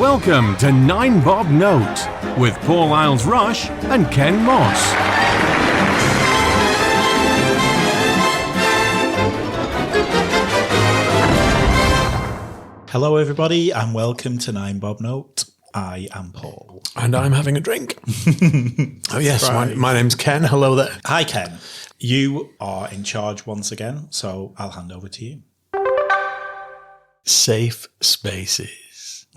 Welcome to 9 Bob Note with Paul Isles-Rush and Ken Moss. Hello everybody and welcome to 9 Bob Note. I am Paul. And I'm having a drink. Oh yes, my name's Ken. Hello there. Hi Ken. You are in charge once again, so I'll hand over to you. Safe spaces.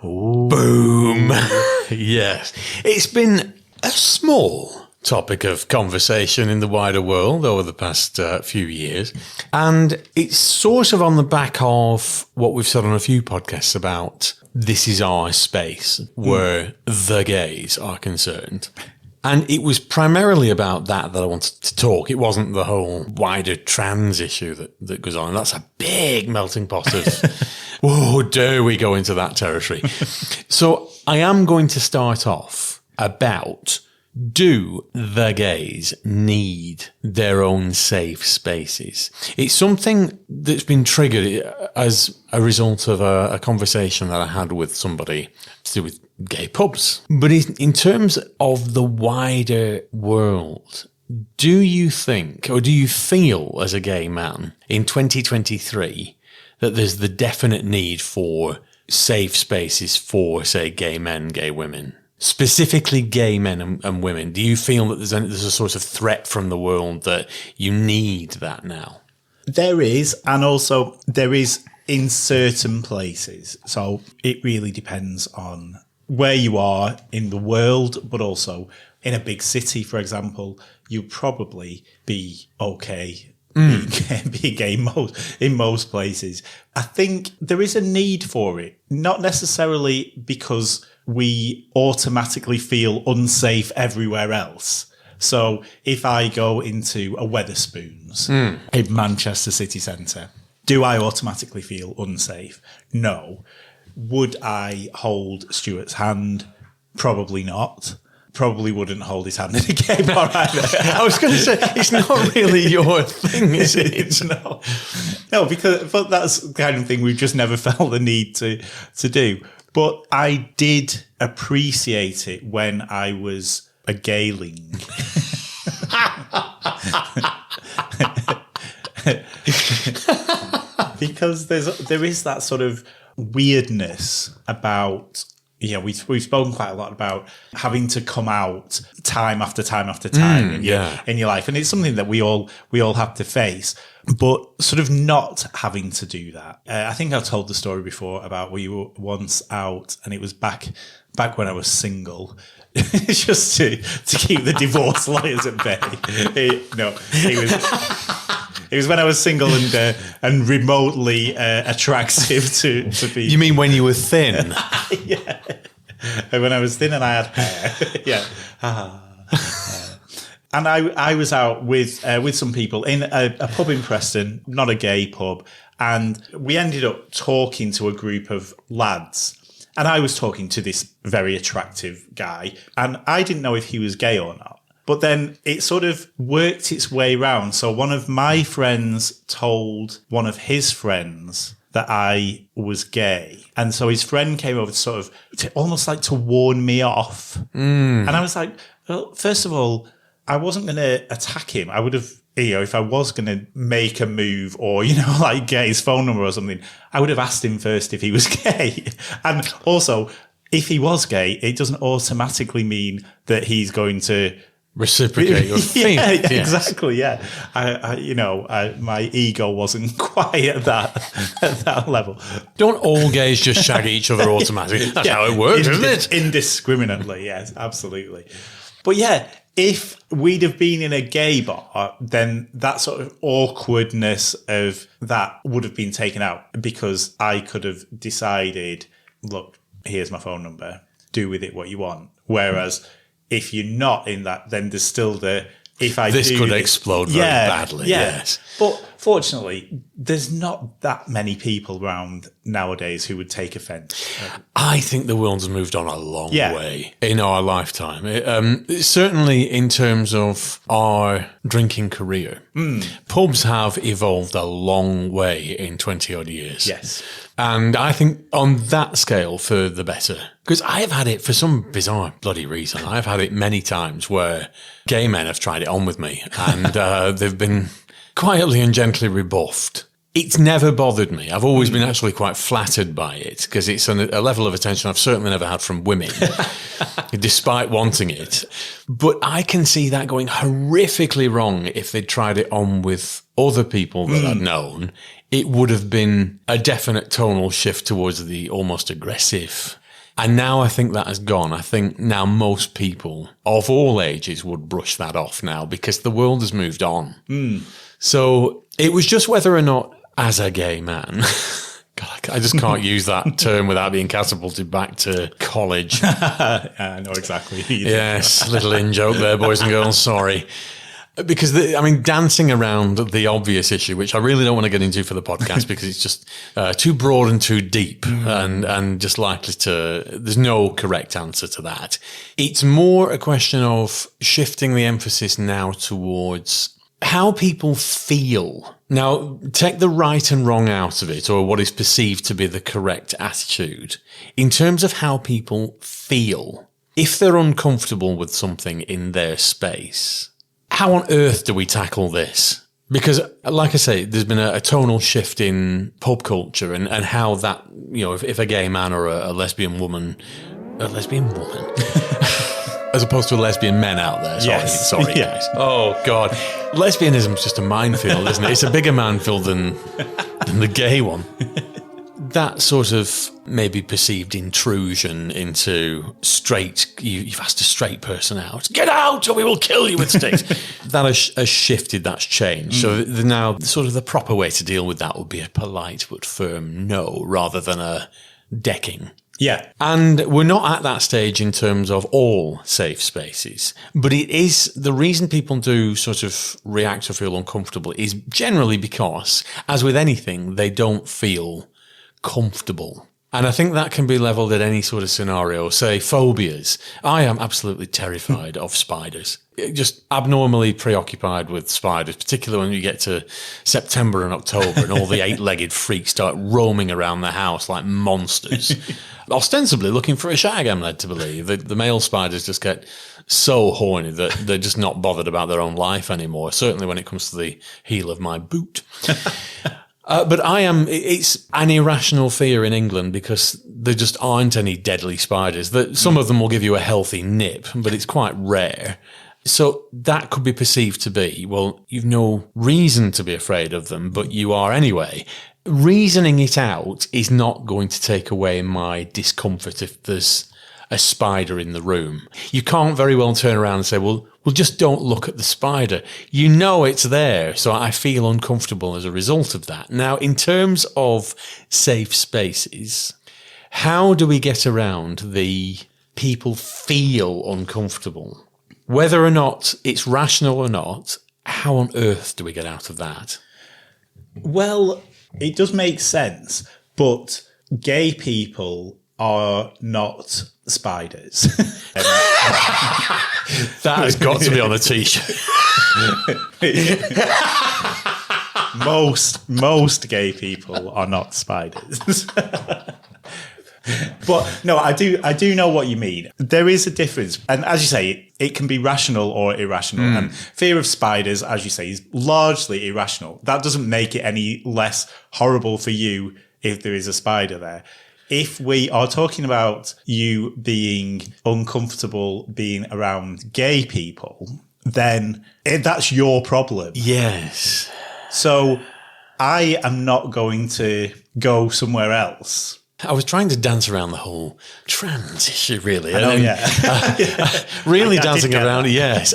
Ooh. Boom. Yes. It's been a small topic of conversation in the wider world over the past few years. And it's sort of on the back of what we've said on a few podcasts about this is our space where the gays are concerned. And it was primarily about that I wanted to talk. It wasn't the whole wider trans issue that goes on. That's a big melting pot of, whoa, dare we go into that territory? So I am going to start off about, do the gays need their own safe spaces? It's something that's been triggered as a result of a conversation that I had with somebody to do with gay pubs. But in terms of the wider world, do you think, or do you feel as a gay man in 2023 that there's the definite need for safe spaces for, say, gay men, gay women? Specifically gay men and women. Do you feel that there's a sort of threat from the world that you need that now? There is, and also there is in certain places. So it really depends on where you are in the world, but also in a big city, for example, you'd probably be okay being gay in most places. I think there is a need for it, not necessarily because we automatically feel unsafe everywhere else. So if I go into a Wetherspoons in Manchester city centre, do I automatically feel unsafe? No. Would I hold Stuart's hand? Probably not. Probably wouldn't hold his hand in a gay bar either. I was going to say, it's not really your thing, is it? No, but that's the kind of thing we've just never felt the need to do. But I did appreciate it when I was a gayling. Because there is that sort of weirdness about, we've spoken quite a lot about having to come out time after time after time in your life, and it's something that we all have to face. But sort of not having to do that. I think I've told the story before about we were once out, and it was back when I was single. Just to keep the divorce lawyers at bay. It was when I was single and remotely attractive to be. You mean when you were thin? Yeah. When I was thin and I had hair. Yeah. And I was out with some people in a pub in Preston, not a gay pub, and we ended up talking to a group of lads. And I was talking to this very attractive guy, and I didn't know if he was gay or not. But then it sort of worked its way round. So one of my friends told one of his friends that I was gay. And so his friend came over to almost like to warn me off. And I was like, well, first of all, I wasn't going to attack him. I would have, if I was going to make a move or, like get his phone number or something, I would have asked him first if he was gay. And also, if he was gay, it doesn't automatically mean that he's going to reciprocate your thing. Yeah, exactly. Yeah. My ego wasn't quite at that level. Don't all gays just shag each other automatically? That's how it works, isn't it? Indiscriminately. Yes, absolutely. But yeah, if we'd have been in a gay bar, then that sort of awkwardness of that would have been taken out, because I could have decided, look, here's my phone number, do with it what you want. Whereas if you're not in that, then there's still this could explode very badly. Yeah. Yes. But fortunately, there's not that many people around nowadays who would take offence. I think the world has moved on a long Yeah. way in our lifetime. Certainly in terms of our drinking career. Pubs have evolved a long way in 20 odd years. Yes. And I think on that scale, for the better. Because I have had it, for some bizarre bloody reason, I've had it many times where gay men have tried it on with me and they've been quietly and gently rebuffed. It's never bothered me. I've always been actually quite flattered by it because it's a level of attention I've certainly never had from women, despite wanting it. But I can see that going horrifically wrong if they'd tried it on with other people that I'd known. It would have been a definite tonal shift towards the almost aggressive. And now I think that has gone. I think now most people of all ages would brush that off now because the world has moved on. So it was just whether or not, as a gay man, God, I just can't use that term without being catapulted back to college. I know exactly. Yes, little in-joke there, boys and girls, sorry. Because, dancing around the obvious issue, which I really don't want to get into for the podcast because it's just too broad and too deep and just likely to, there's no correct answer to that. It's more a question of shifting the emphasis now towards how people feel. Now, take the right and wrong out of it, or what is perceived to be the correct attitude. In terms of how people feel, if they're uncomfortable with something in their space, how on earth do we tackle this? Because, like I say, there's been a tonal shift in pub culture and how that, if a gay man or a lesbian woman, as opposed to a lesbian men out there. Sorry, guys. Oh, God. Lesbianism's just a minefield, isn't it? It's a bigger minefield than the gay one. That sort of maybe perceived intrusion into straight, you've asked a straight person out, get out or we will kill you with sticks. That has shifted, that's changed. So now sort of the proper way to deal with that would be a polite but firm no rather than a decking. Yeah. And we're not at that stage in terms of all safe spaces, but it is the reason people do sort of react or feel uncomfortable is generally because, as with anything, they don't feel comfortable. And I think that can be leveled at any sort of scenario. Say phobias. I am absolutely terrified of spiders. Just abnormally preoccupied with spiders, particularly when you get to September and October and all the eight-legged freaks start roaming around the house like monsters. Ostensibly looking for a shag, I'm led to believe. The male spiders just get so horny that they're just not bothered about their own life anymore, certainly when it comes to the heel of my boot. But it's an irrational fear in England because there just aren't any deadly spiders. Some of them will give you a healthy nip, but it's quite rare. So that could be perceived to be, well, you've no reason to be afraid of them, but you are anyway. Reasoning it out is not going to take away my discomfort if there's a spider in the room. You can't very well turn around and say, well, just don't look at the spider. You know it's there, so I feel uncomfortable as a result of that. Now, in terms of safe spaces, how do we get around the people feel uncomfortable? Whether or not it's rational or not, how on earth do we get out of that? Well, it does make sense, but gay people are not spiders. That has got to be on a t-shirt. Most gay people are not spiders. But no, I do know what you mean. There is a difference. And as you say, it can be rational or irrational. And fear of spiders, as you say, is largely irrational. That doesn't make it any less horrible for you if there is a spider there. If we are talking about you being uncomfortable being around gay people, then that's your problem. Yes. So I am not going to go somewhere else. I was trying to dance around the whole trans issue, really. I know, Really I dancing around, that. yes.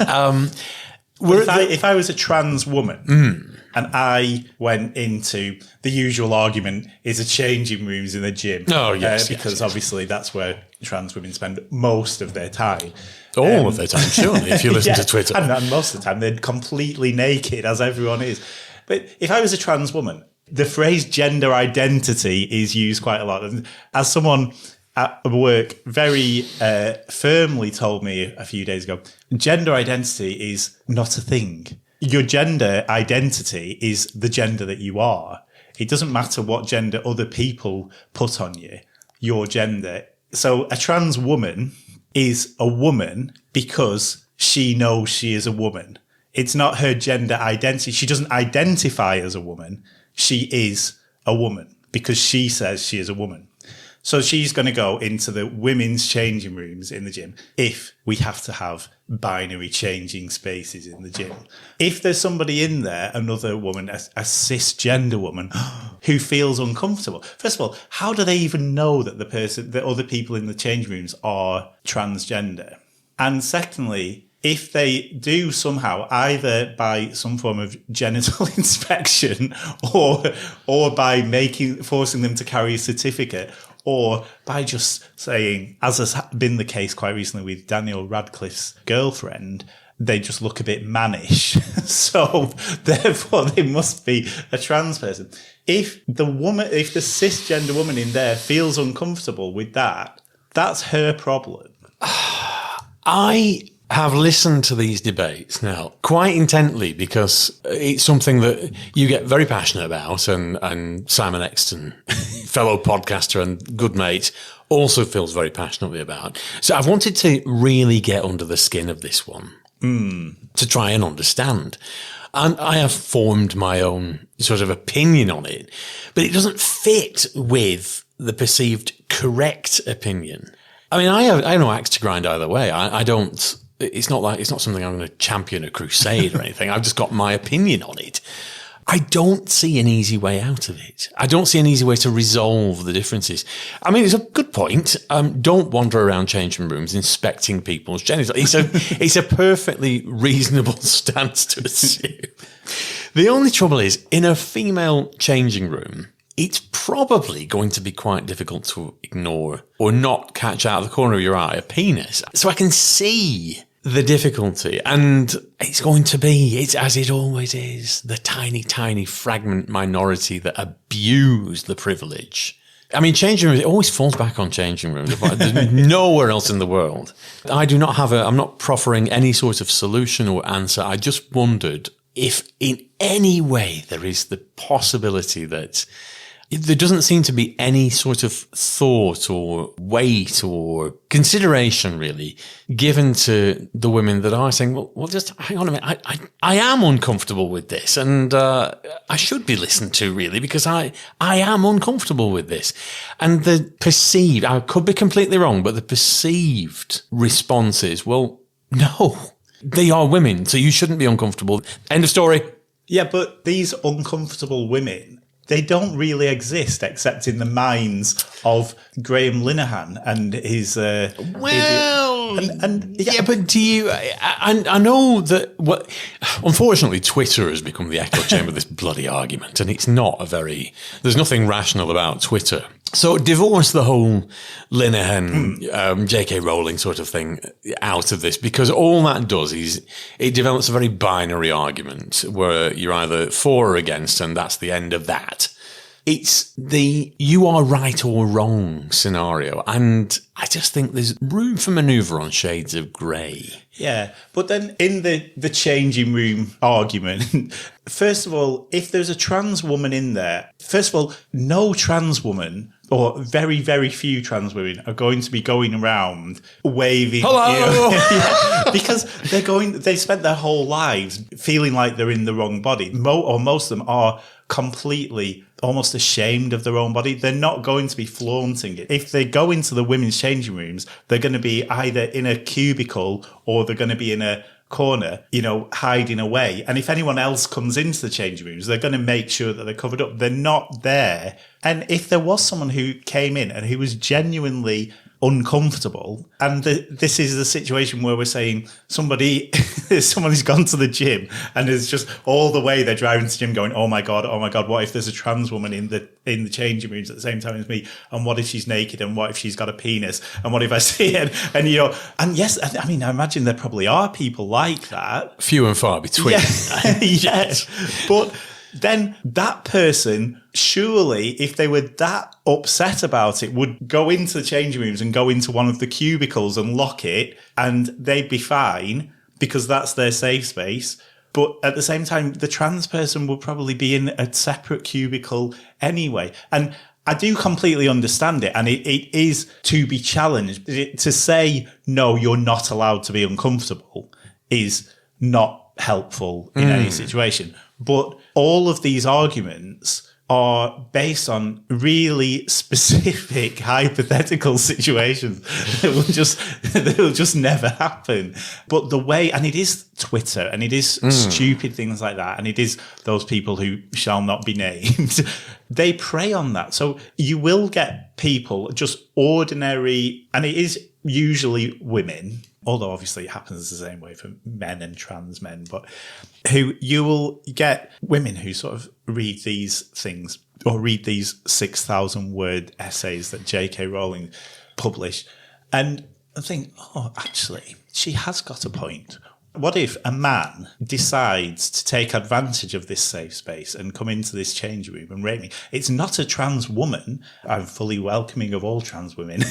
If I was a trans woman and I went into the usual argument is a changing rooms in the gym. Oh, yes. Because obviously that's where trans women spend most of their time. All of their time, surely, if you listen to Twitter. And most of the time they're completely naked, as everyone is. But if I was a trans woman, the phrase gender identity is used quite a lot. And as someone at work very firmly told me a few days ago, gender identity is not a thing. Your gender identity is the gender that you are. It doesn't matter what gender other people put on you, your gender. So a trans woman is a woman because she knows she is a woman. It's not her gender identity. She doesn't identify as a woman. She is a woman because she says she is a woman. So she's going to go into the women's changing rooms in the gym if we have to have binary changing spaces in the gym. If there's somebody in there, another woman, a cisgender woman, who feels uncomfortable. First of all, how do they even know that the other people in the changing rooms are transgender? And secondly, if they do somehow, either by some form of genital inspection or by forcing them to carry a certificate, or by just saying, as has been the case quite recently with Daniel Radcliffe's girlfriend, they just look a bit mannish. So therefore they must be a trans person. If the cisgender woman in there feels uncomfortable with that, that's her problem. I have listened to these debates now quite intently because it's something that you get very passionate about, and Simon Exton, fellow podcaster and good mate, also feels very passionately about. So I've wanted to really get under the skin of this one to try and understand. And I have formed my own sort of opinion on it, but it doesn't fit with the perceived correct opinion. I mean, I have no axe to grind either way. I don't. It's not something I'm going to champion a crusade or anything. I've just got my opinion on it. I don't see an easy way out of it. I don't see an easy way to resolve the differences. I mean, it's a good point. Don't wander around changing rooms inspecting people's genitals. It's a perfectly reasonable stance to assume. The only trouble is, in a female changing room, it's probably going to be quite difficult to ignore or not catch out of the corner of your eye a penis. So I can see the difficulty, and it's as it always is, the tiny, tiny fragment minority that abuse the privilege. I mean, changing rooms, it always falls back on changing rooms. There's nowhere else in the world. I'm not proffering any sort of solution or answer. I just wondered if in any way there is the possibility that there doesn't seem to be any sort of thought or weight or consideration really given to the women that are saying, well, just hang on a minute. I am uncomfortable with this, and I should be listened to really because I am uncomfortable with this. And the perceived, I could be completely wrong, but the perceived response is, well, no, they are women, so you shouldn't be uncomfortable. End of story. Yeah, but these uncomfortable women, they don't really exist except in the minds of Graham Linehan and his. Yeah, but do you? I know that. Unfortunately, Twitter has become the echo chamber of this bloody argument, and it's not there's nothing rational about Twitter. So divorce the whole Linehan, J.K. Rowling sort of thing out of this, because all that does is it develops a very binary argument where you're either for or against, and that's the end of that. It's the you are right or wrong scenario. And I just think there's room for manoeuvre on shades of grey. Yeah. But then in the changing room argument, first of all, if there's a trans woman in there, first of all, no trans woman or very, very few trans women are going to be going around waving. Hello! Because they spent their whole lives feeling like they're in the wrong body. Most of them are completely almost ashamed of their own body. They're not going to be flaunting it. If they go into the women's changing rooms, they're going to be either in a cubicle or they're going to be in a corner, hiding away. And if anyone else comes into the changing rooms, they're going to make sure that they're covered up. They're not there. And if there was someone who came in and who was genuinely uncomfortable, and this is the situation where we're saying someone who's gone to the gym and is just all the way they're driving to the gym going, oh my god, what if there's a trans woman in the changing rooms at the same time as me, and what if she's naked, and what if she's got a penis, and what if I see it, and yes, I mean, I imagine there probably are people like that, few and far between. Yes. But then that person, surely, if they were that upset about it, would go into the changing rooms and go into one of the cubicles and lock it, and they'd be fine because that's their safe space. But at the same time, the trans person will probably be in a separate cubicle anyway. And I do completely understand it. And it is to be challenged. To say, no, you're not allowed to be uncomfortable is not helpful in any situation. But all of these arguments are based on really specific hypothetical situations that will just never happen. But the way, and it is Twitter, and it is stupid things like that, and it is those people who shall not be named, they prey on that. So you will get people, just ordinary, and it is usually women, although obviously it happens the same way for men and trans men, but who you will get women who sort of read these things or read these 6,000 word essays that J.K. Rowling published and think, oh, actually, she has got a point. What if a man decides to take advantage of this safe space and come into this change room and rape me? It's not a trans woman. I'm fully welcoming of all trans women.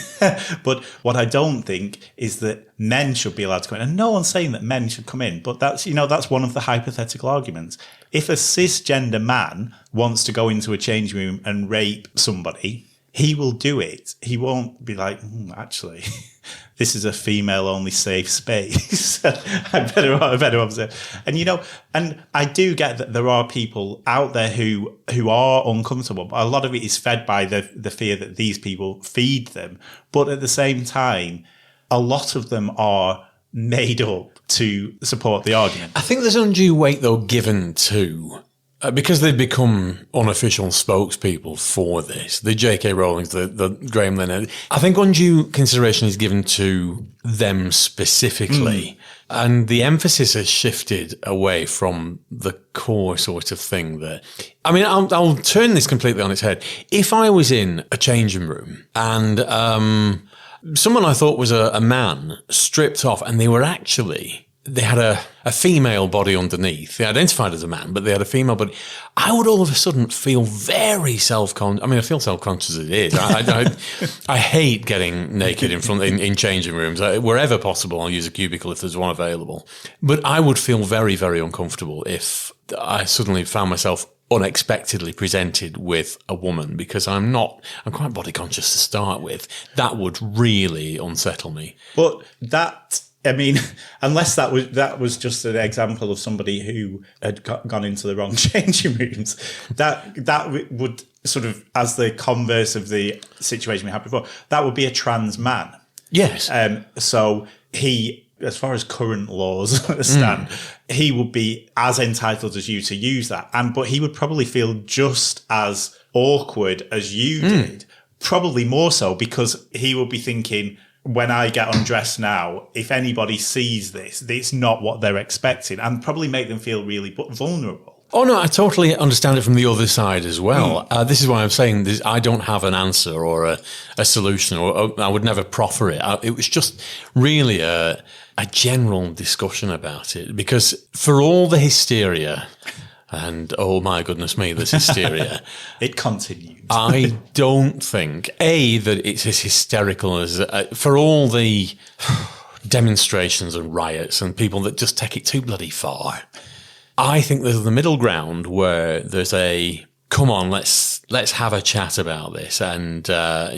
But what I don't think is that men should be allowed to come in. And no one's saying that men should come in, but that's one of the hypothetical arguments. If a cisgender man wants to go into a change room and rape somebody, he will do it. He won't be like, actually, this is a female-only safe space. I better observe. And, and I do get that there are people out there who are uncomfortable, but a lot of it is fed by the fear that these people feed them. But at the same time, a lot of them are made up to support the argument. I think there's undue weight, though, given to... because they've become unofficial spokespeople for this, the J.K. Rowlings, the Graham Linehan, I think undue consideration is given to them specifically. And the emphasis has shifted away from the core sort of thing that... I mean, I'll turn this completely on its head. If I was in a changing room and someone I thought was a man stripped off and they were actually... They had a female body underneath. They identified as a man, but they had a female body. I would all of a sudden feel very self-conscious. I mean, I feel self-conscious as it is. I hate getting naked in changing rooms. Wherever possible, I'll use a cubicle if there's one available. But I would feel very, very uncomfortable if I suddenly found myself unexpectedly presented with a woman, because I'm quite body conscious to start with. That would really unsettle me. But I mean, unless that was just an example of somebody who had gone into the wrong changing rooms, that would sort of, as the converse of the situation we had before, that would be a trans man. Yes. So he, as far as current laws stand, he would be as entitled as you to use that, but he would probably feel just as awkward as you did, probably more so, because he would be thinking, when I get undressed now, if anybody sees this, it's not what they're expecting, and probably make them feel really vulnerable. Oh, no, I totally understand it from the other side as well. This is why I'm saying this. I don't have an answer or a solution, or I would never proffer it. It was just really a general discussion about it, because for all the hysteria... And, oh my goodness me, this hysteria. It continues. I don't think, that it's as hysterical as, for all the demonstrations and riots and people that just take it too bloody far. I think there's the middle ground where there's come on, let's have a chat about this and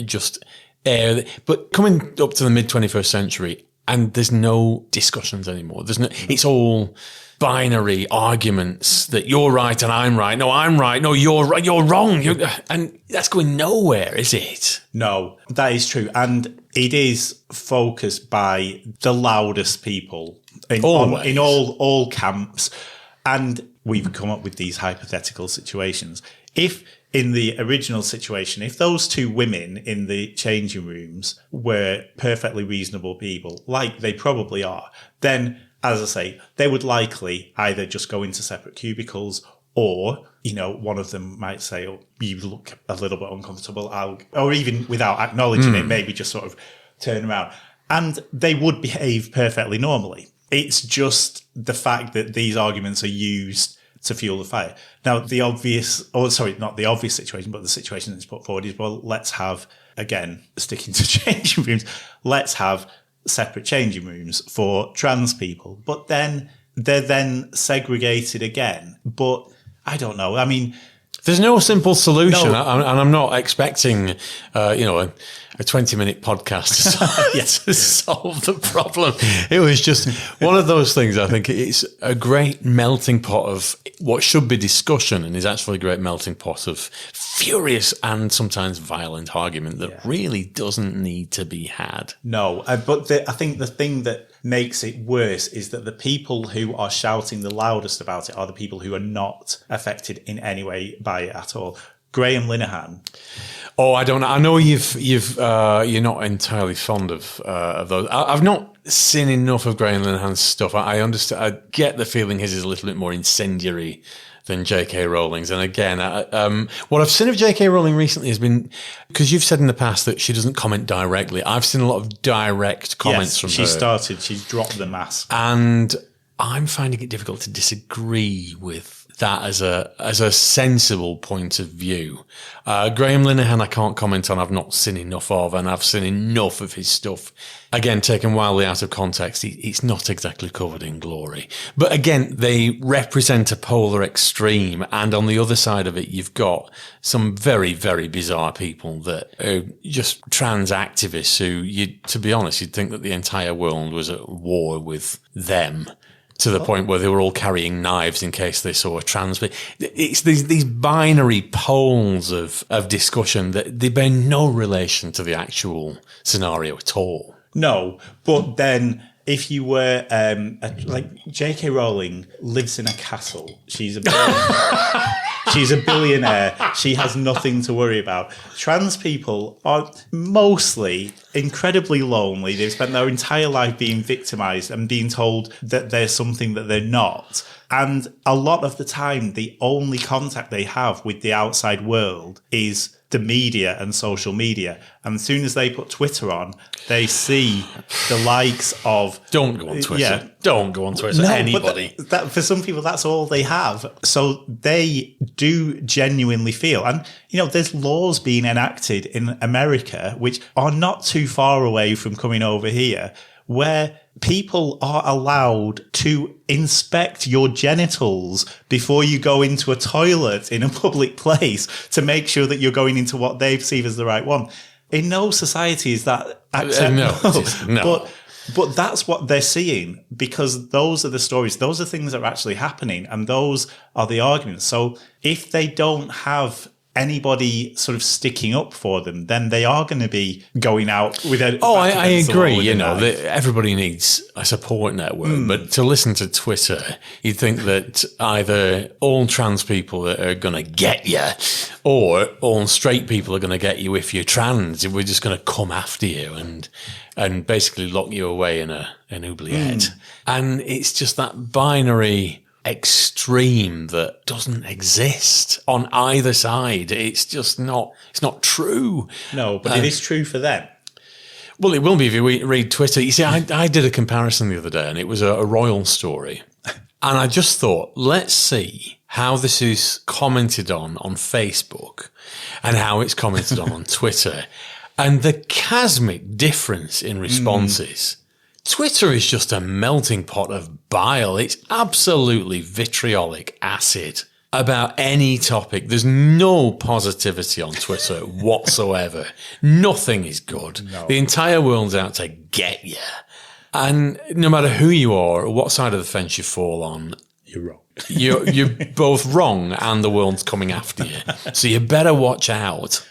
just air. But coming up to the mid-21st century, and there's no discussions anymore. It's all binary arguments that you're right and I'm right. No, I'm right. No, you're wrong. And that's going nowhere, is it? No, that is true. And it is focused by the loudest people in all camps. And we've come up with these hypothetical situations. If in the original situation, if those two women in the changing rooms were perfectly reasonable people, like they probably are, then, as I say, they would likely either just go into separate cubicles, or, one of them might say, oh, you look a little bit uncomfortable, or even without acknowledging it, maybe just sort of turn around. And they would behave perfectly normally. It's just the fact that these arguments are used to fuel the fire. Now, the obvious, or sorry, not the obvious situation, but the situation that's put forward is, well, let's have, again, sticking to changing rooms, let's have separate changing rooms for trans people. But then they're then segregated again. But I don't know. I mean, there's no simple solution, No. and I'm not expecting, a 20-minute podcast to solve the problem. It was just one of those things. I think it's a great melting pot of what should be discussion, and is actually a great melting pot of furious and sometimes violent argument that really doesn't need to be had. No, but I think the thing that makes it worse is that the people who are shouting the loudest about it are the people who are not affected in any way by it at all. Graham Linehan. Oh, I don't know. I know you're not entirely fond of those. I've not seen enough of Graham Linehan's stuff. I understand. I get the feeling his is a little bit more incendiary than J.K. Rowling's. And again, what I've seen of J.K. Rowling recently has been, because you've said in the past that she doesn't comment directly. I've seen a lot of direct comments from her. She's dropped the mask. And I'm finding it difficult to disagree with that as a sensible point of view. Graham Linehan I can't comment on. I've not seen enough of, and I've seen enough of his stuff. Again, taken wildly out of context, it's not exactly covered in glory. But again, they represent a polar extreme, and on the other side of it, you've got some very, very bizarre people that are just trans activists who, to be honest, you'd think that the entire world was at war with them. To the point where they were all carrying knives in case they saw a trans. It's these binary poles of discussion that they bear no relation to the actual scenario at all. No, but then if you were like J.K. Rowling lives in a castle. She's a billionaire. She's a billionaire. She has nothing to worry about. Trans people are mostly incredibly lonely. They've spent their entire life being victimized and being told that they're something that they're not. And a lot of the time, the only contact they have with the outside world is the media and social media. And as soon as they put Twitter on, they see the likes of... Don't go on Twitter. Yeah. Don't go on Twitter. No, anybody. But that, for some people, that's all they have. So they do genuinely feel. And, there's laws being enacted in America, which are not too far away from coming over here, where people are allowed to inspect your genitals before you go into a toilet in a public place to make sure that you're going into what they perceive as the right one. In no society is that acceptable. No. But that's what they're seeing, because those are the stories. Those are things that are actually happening, and those are the arguments. So if they don't have anybody sort of sticking up for them, then they are going to be going out with a... I agree. Everybody needs a support network, but to listen to Twitter, you'd think that either all trans people are going to get you, or all straight people are going to get you if you're trans. We're just going to come after you and basically lock you away in an oubliette. And it's just that binary extreme that doesn't exist on either side. It's just not, it's not true. No, but it is true for them. Well, it will be if you read Twitter. You see, I did a comparison the other day, and it was a royal story. And I just thought, let's see how this is commented on Facebook and how it's commented on Twitter. And the chasmic difference in responses. Twitter is just a melting pot of bile. It's absolutely vitriolic acid about any topic. There's no positivity on Twitter whatsoever. Nothing is good. No. The entire world's out to get you. And no matter who you are or what side of the fence you fall on, you're wrong. You're both wrong, and the world's coming after you. So you better watch out.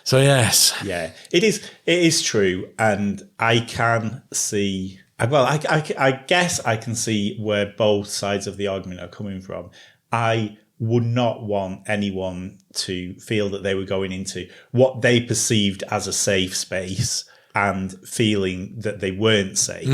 So yes. Yeah, it is true. And I can see... Well, I guess I can see where both sides of the argument are coming from. I would not want anyone to feel that they were going into what they perceived as a safe space and feeling that they weren't safe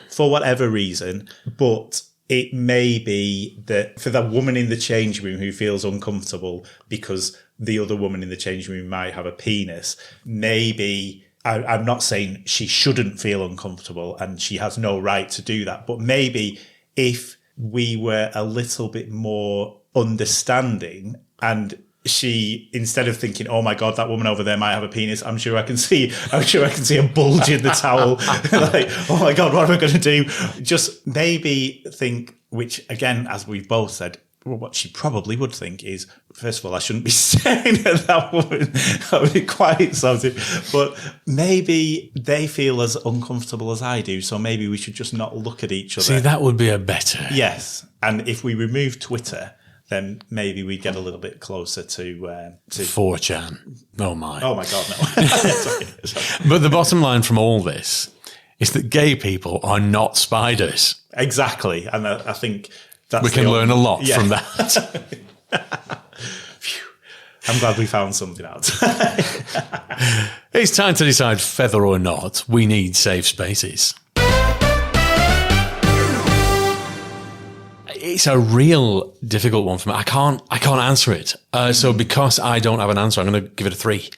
for whatever reason. But it may be that for that woman in the change room who feels uncomfortable because the other woman in the change room might have a penis, maybe... I'm not saying she shouldn't feel uncomfortable and she has no right to do that, but maybe if we were a little bit more understanding, and she, instead of thinking, "Oh my God, that woman over there might have a penis," I'm sure I can see a bulge in the towel. Like, "Oh my God, what am I going to do?" Just maybe think, which again, as we've both said, well, what she probably would think is, first of all, I shouldn't be staring at that woman. That would be quite insulting. But maybe they feel as uncomfortable as I do, so maybe we should just not look at each other. See, that would be a better. Yes. And if we remove Twitter, then maybe we get a little bit closer to 4chan. Oh my God, no. Sorry. But the bottom line from all this is that gay people are not spiders. Exactly. And I think that's we can learn a lot from that. I'm glad we found something out. It's time to decide whether or not we need safe spaces. It's a real difficult one for me. I can't answer it. So because I don't have an answer, I'm going to give it a 3.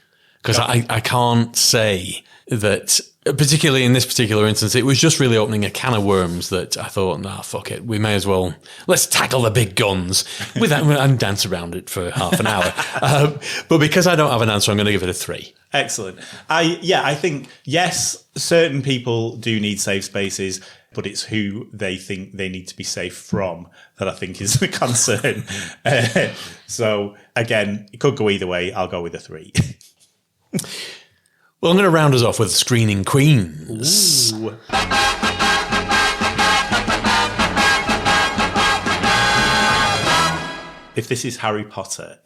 Because I can't say that, particularly in this particular instance, it was just really opening a can of worms that I thought, nah, fuck it. We may as well, let's tackle the big guns with that and dance around it for half an hour. But because I don't have an answer, I'm going to give it a 3. Excellent. I think, yes, certain people do need safe spaces, but it's who they think they need to be safe from that I think is the concern. So again, it could go either way. I'll go with a 3. Well, I'm going to round us off with Screening Queens. Ooh. If this is Harry Potter.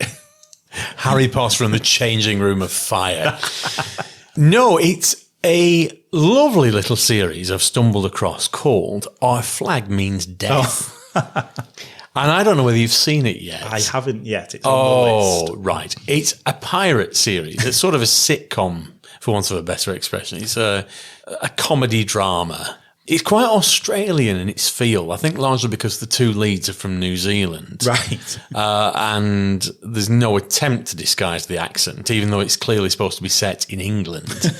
Harry Potter and the Changing Room of Fire. No, it's a lovely little series I've stumbled across called Our Flag Means Death. Oh. And I don't know whether you've seen it yet. I haven't yet. It's on the list. Oh, right. It's a pirate series. It's sort of a sitcom, for want of a better expression. It's a comedy drama. It's quite Australian in its feel, I think largely because the 2 leads are from New Zealand. Right. And there's no attempt to disguise the accent, even though it's clearly supposed to be set in England.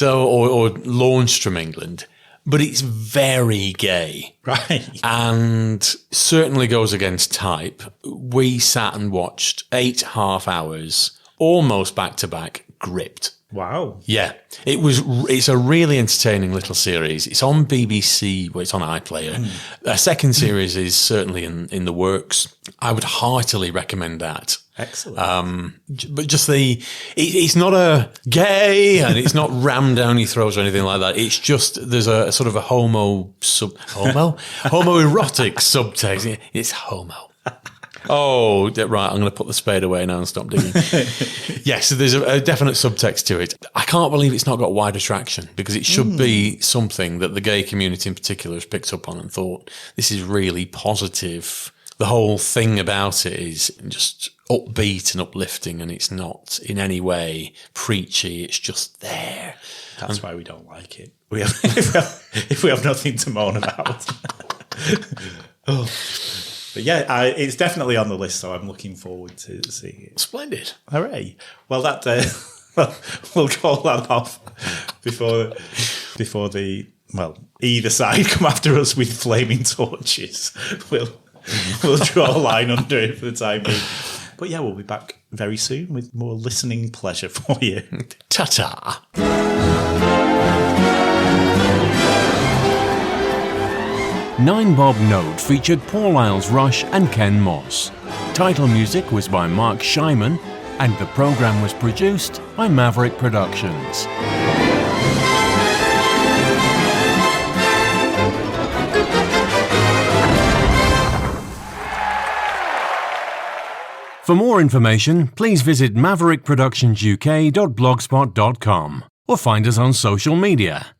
Or launched from England. But it's very gay. Right. And certainly goes against type. We sat and watched 8.5 hours, almost back to back, gripped. Wow. Yeah. It's a really entertaining little series. It's on BBC, well, it's on iPlayer. A second series is certainly in the works. I would heartily recommend that. Excellent. But just it's not a gay and it's not rammed down your throat or anything like that. It's just, there's a sort of a homoerotic subtext. It's homo. Oh, right. I'm going to put the spade away now and stop digging. Yes, so there's a definite subtext to it. I can't believe it's not got wide attraction because it should be something that the gay community in particular has picked up on and thought, this is really positive. The whole thing about it is just upbeat and uplifting, and it's not in any way preachy. It's just there. That's why we don't like it. If we have nothing to moan about. Oh. But yeah, it's definitely on the list, so I'm looking forward to seeing it. Splendid. Hooray. Well, we'll call that off before either side come after us with flaming torches. We'll draw a line under it for the time being. But yeah, we'll be back very soon with more listening pleasure for you. Ta-ta. Nine Bob Note featured Paul Isles-Rush and Ken Moss. Title music was by Mark Scheiman, and the program was produced by Maverick Productions. For more information, please visit maverickproductionsuk.blogspot.com or find us on social media.